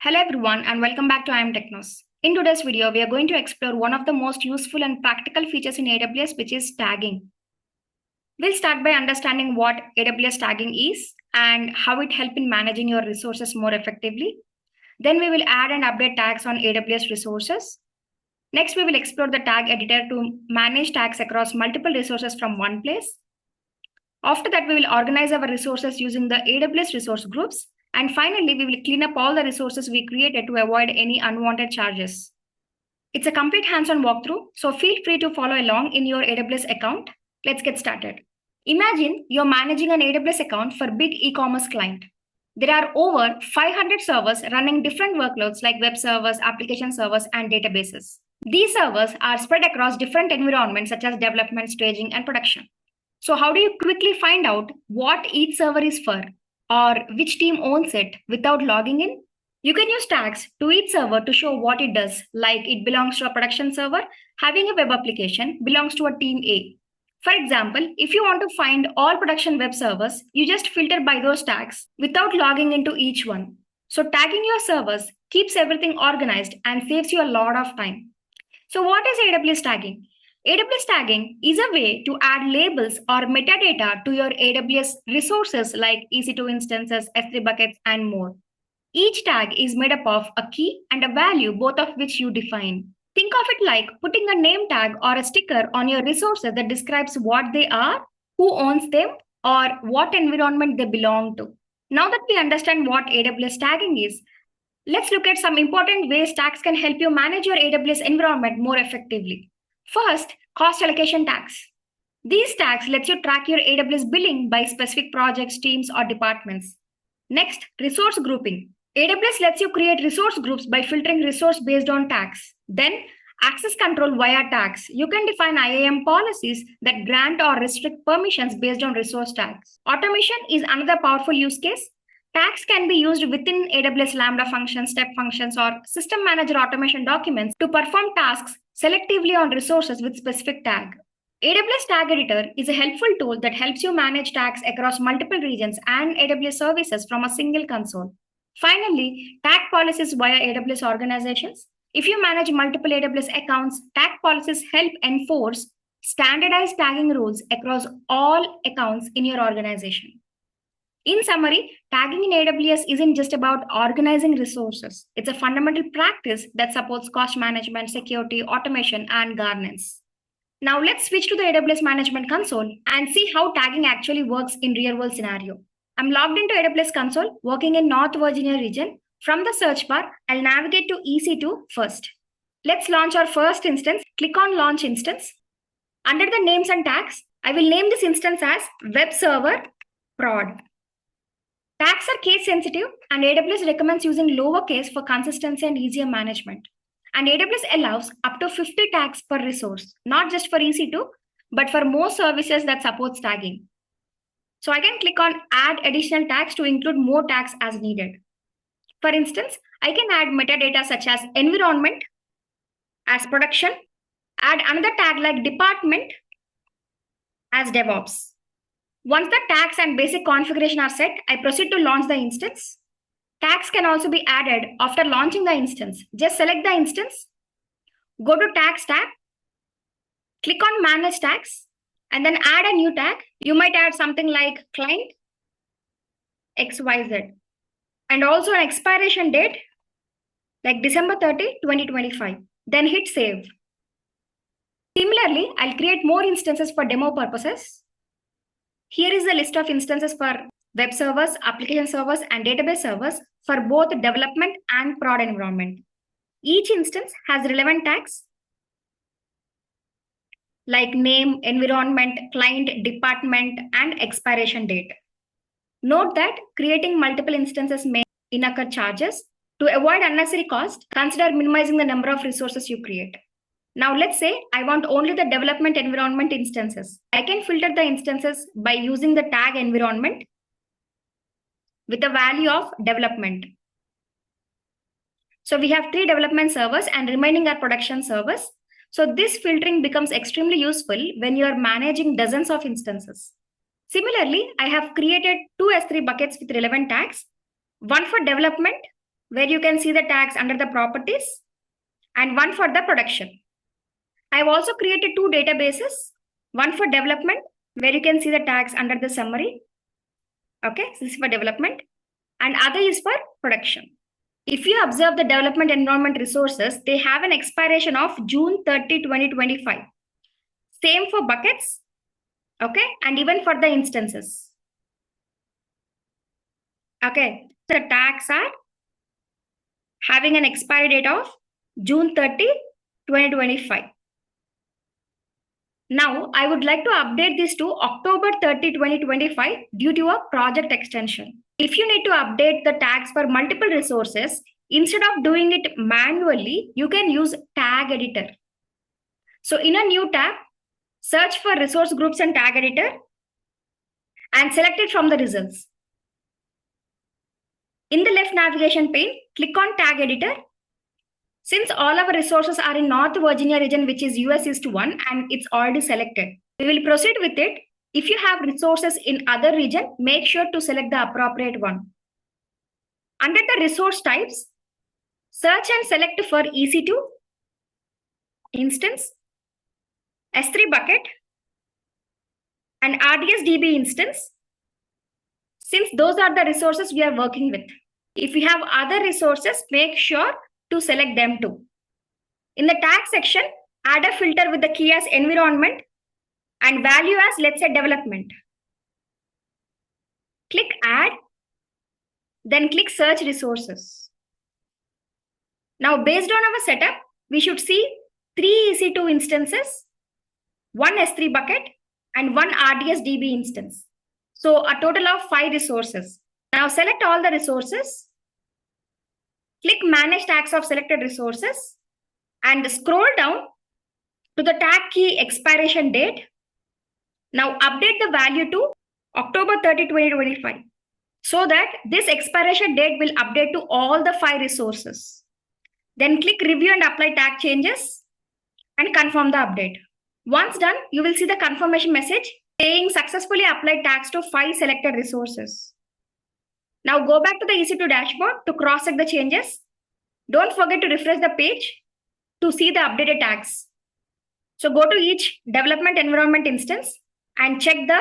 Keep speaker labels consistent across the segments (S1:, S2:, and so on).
S1: Hello everyone and welcome back to I Am Technos. In today's video, we are going to explore one of the most useful and practical features in AWS, which is tagging. We'll start by understanding what AWS tagging is and how it helps in managing your resources more effectively. Then we will add and update tags on AWS resources. Next, we will explore the tag editor to manage tags across multiple resources from one place. After that, we will organize our resources using the AWS resource groups. And finally, we will clean up all the resources we created to avoid any unwanted charges. It's a complete hands-on walkthrough, so feel free to follow along in your AWS account. Let's get started. Imagine you're managing an AWS account for big e-commerce client. There are over 500 servers running different workloads like web servers, application servers, and databases. These servers are spread across different environments such as development, staging, and production. So how do you quickly find out what each server is for or which team owns it without logging in? You can use tags to each server to show what it does, like it belongs to a production server, having a web application belongs to a team A. For example, if you want to find all production web servers, you just filter by those tags without logging into each one. So tagging your servers keeps everything organized and saves you a lot of time. So what is AWS tagging? AWS tagging is a way to add labels or metadata to your AWS resources like EC2 instances, S3 buckets, and more. Each tag is made up of a key and a value, both of which you define. Think of it like putting a name tag or a sticker on your resources that describes what they are, who owns them, or what environment they belong to. Now that we understand what AWS tagging is, let's look at some important ways tags can help you manage your AWS environment more effectively. First, cost allocation tags. These tags let you track your AWS billing by specific projects, teams, or departments. Next, resource grouping. AWS lets you create resource groups by filtering resource based on tags. Then, access control via tags. You can define IAM policies that grant or restrict permissions based on resource tags. Automation is another powerful use case. Tags can be used within AWS Lambda functions, step functions, or system manager automation documents to perform tasks selectively on resources with specific tag. AWS Tag Editor is a helpful tool that helps you manage tags across multiple regions and AWS services from a single console. Finally, tag policies via AWS organizations. If you manage multiple AWS accounts, tag policies help enforce standardized tagging rules across all accounts in your organization. In summary, tagging in AWS isn't just about organizing resources. It's a fundamental practice that supports cost management, security, automation, and governance. Now let's switch to the AWS Management Console and see how tagging actually works in real-world scenario. I'm logged into AWS Console, working in North Virginia region. From the search bar, I'll navigate to EC2 first. Let's launch our first instance. Click on Launch Instance. Under the names and tags, I will name this instance as Web Server Prod. Tags are case sensitive and AWS recommends using lowercase for consistency and easier management. And AWS allows up to 50 tags per resource, not just for EC2, but for most services that supports tagging. So I can click on Add Additional Tags to include more tags as needed. For instance, I can add metadata such as environment as production, add another tag like department as DevOps. Once the tags and basic configuration are set, I proceed to launch the instance. Tags can also be added after launching the instance. Just select the instance, go to Tags tab, click on Manage Tags, and then add a new tag. You might add something like Client XYZ, and also an expiration date like December 30, 2025. Then hit Save. Similarly, I'll create more instances for demo purposes. Here is the list of instances for web servers, application servers, and database servers for both development and prod environment. Each instance has relevant tags like name, environment, client, department, and expiration date. Note that creating multiple instances may incur charges. To avoid unnecessary cost, consider minimizing the number of resources you create. Now let's say I want only the development environment instances. I can filter the instances by using the tag environment with a value of development. So we have 3 development servers and remaining are production servers. So this filtering becomes extremely useful when you are managing dozens of instances. Similarly, I have created 2 S3 buckets with relevant tags, one for development where you can see the tags under the properties, and one for the production. I've also created two databases, one for development, where you can see the tags under the summary. Okay, this is for development, and other is for production. If you observe the development environment resources, they have an expiration of June 30, 2025. Same for buckets, okay, and even for the instances. Okay, the tags are having an expiry date of June 30, 2025. Now, I would like to update this to October 30, 2025 due to a project extension. If you need to update the tags for multiple resources, instead of doing it manually, you can use tag editor. So in a new tab, search for resource groups and tag editor and select it from the results. In the left navigation pane, click on tag editor. Since all our resources are in North Virginia region, which is US East 1, and it's already selected, we will proceed with it. If you have resources in other region, make sure to select the appropriate one. Under the resource types, search and select for EC2, instance, S3 bucket, and RDS-DB instance, since those are the resources we are working with. If you have other resources, make sure to select them too. In the tag section, add a filter with the key as environment and value as, let's say, development. Click add, then click search resources. Now, based on our setup, we should see 3 EC2 instances, 1 S3 bucket, and 1 RDS-DB instance. So a total of 5 resources. Now select all the resources. Click Manage Tags of selected resources and scroll down to the tag key expiration date. Now update the value to October 30, 2025 so that this expiration date will update to all the 5 resources. Then click Review and Apply Tag Changes and confirm the update. Once done, you will see the confirmation message saying successfully applied tags to 5 selected resources. Now go back to the EC2 dashboard to cross-check the changes. Don't forget to refresh the page to see the updated tags. So go to each development environment instance and check the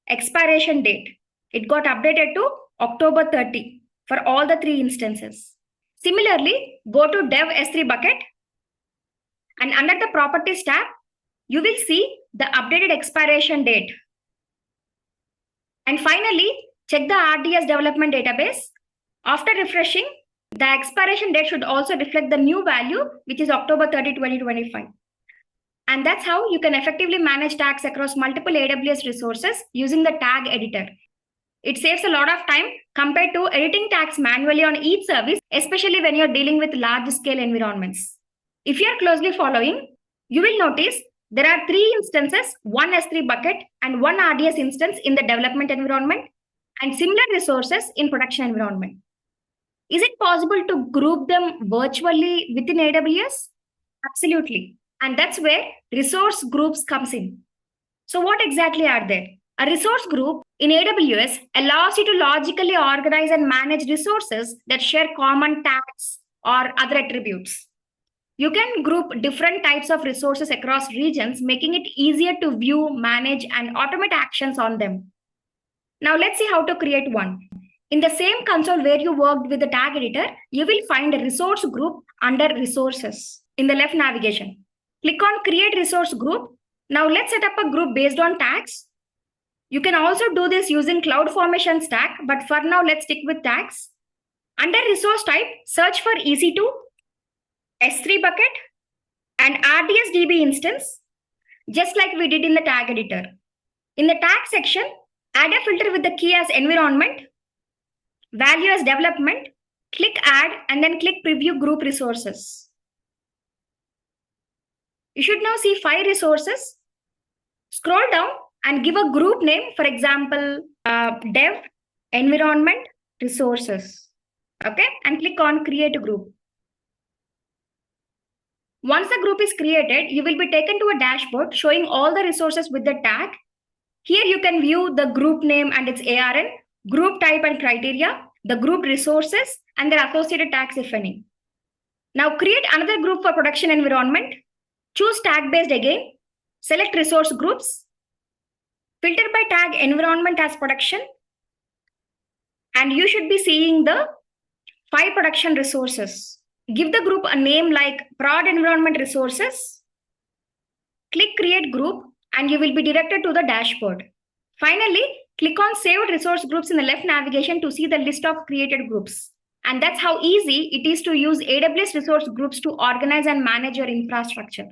S1: expiration date. It got updated to October 30 for all the 3 instances. Similarly, go to Dev S3 bucket and under the Properties tab, you will see the updated expiration date. And finally, check the RDS development database. After refreshing, the expiration date should also reflect the new value, which is October 30, 2025. And that's how you can effectively manage tags across multiple AWS resources using the tag editor. It saves a lot of time compared to editing tags manually on each service, especially when you're dealing with large-scale environments. If you are closely following, you will notice there are 3 instances, 1 S3 bucket and 1 RDS instance in the development environment and similar resources in production environment. Is it possible to group them virtually within AWS? Absolutely. And that's where resource groups comes in. So what exactly are they? A resource group in AWS allows you to logically organize and manage resources that share common tags or other attributes. You can group different types of resources across regions, making it easier to view, manage, and automate actions on them. Now let's see how to create one. In the same console where you worked with the tag editor, you will find a resource group under resources in the left navigation. Click on create resource group. Now let's set up a group based on tags. You can also do this using CloudFormation stack, but for now, let's stick with tags. Under resource type, search for EC2, S3 bucket, and RDS-DB instance, just like we did in the tag editor. In the tag section, add a filter with the key as environment, value as development, click add, and then click preview group resources. You should now see 5 resources. Scroll down and give a group name, for example, dev, environment, resources. Okay, and click on create a group. Once the group is created, you will be taken to a dashboard showing all the resources with the tag. Here you can view the group name and its ARN, group type and criteria, the group resources, and their associated tags, if any. Now create another group for production environment. Choose tag-based again. Select resource groups. Filter by tag environment as production. And you should be seeing the 5 production resources. Give the group a name like prod environment resources. Click create group and you will be directed to the dashboard. Finally, click on saved resource groups in the left navigation to see the list of created groups. And that's how easy it is to use AWS resource groups to organize and manage your infrastructure.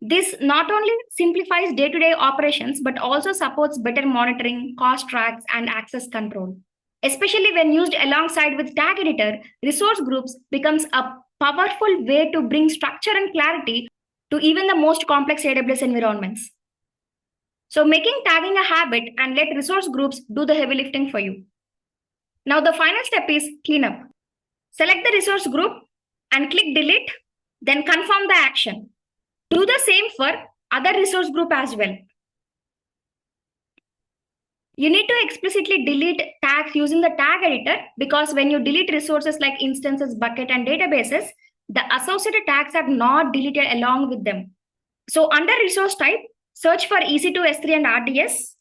S1: This not only simplifies day-to-day operations, but also supports better monitoring, cost tracks, and access control. Especially when used alongside with tag editor, resource groups becomes a powerful way to bring structure and clarity to even the most complex AWS environments. So making tagging a habit and let resource groups do the heavy lifting for you. Now the final step is cleanup. Select the resource group and click delete, then confirm the action. Do the same for other resource group as well. You need to explicitly delete tags using the tag editor because when you delete resources like instances, bucket, and databases, the associated tags are not deleted along with them. So under resource type, search for EC2, S3, and RDS.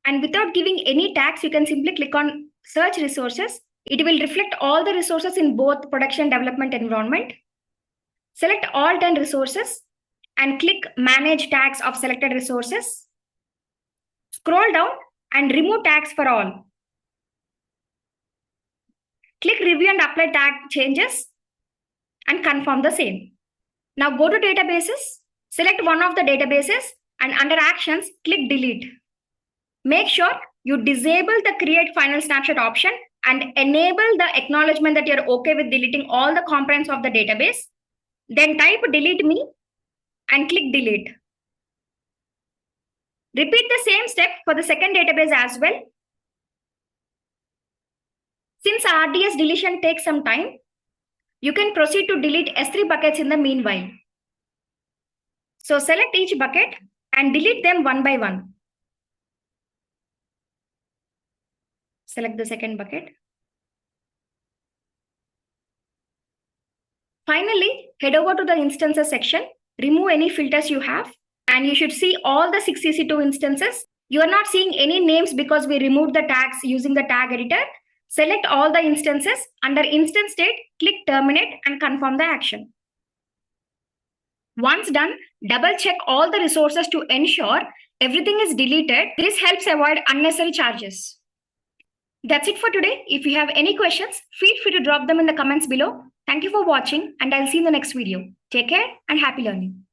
S1: And without giving any tags, you can simply click on search resources. It will reflect all the resources in both production and development environment. Select all 10 resources and click manage tags of selected resources. Scroll down and remove tags for all. Click review and apply tag changes and confirm the same. Now go to databases, select one of the databases and under actions, click delete. Make sure you disable the create final snapshot option and enable the acknowledgement that you're okay with deleting all the components of the database. Then type delete me and click delete. Repeat the same step for the second database as well. Since RDS deletion takes some time, you can proceed to delete S3 buckets in the meanwhile. So select each bucket and delete them one by one. Select the second bucket. Finally, head over to the instances section, remove any filters you have, and you should see all the 6 EC2 instances. You are not seeing any names because we removed the tags using the tag editor. Select all the instances. Under instance state, click terminate and confirm the action. Once done, double check all the resources to ensure everything is deleted. This helps avoid unnecessary charges. That's it for today. If you have any questions, feel free to drop them in the comments below. Thank you for watching and I'll see you in the next video. Take care and happy learning.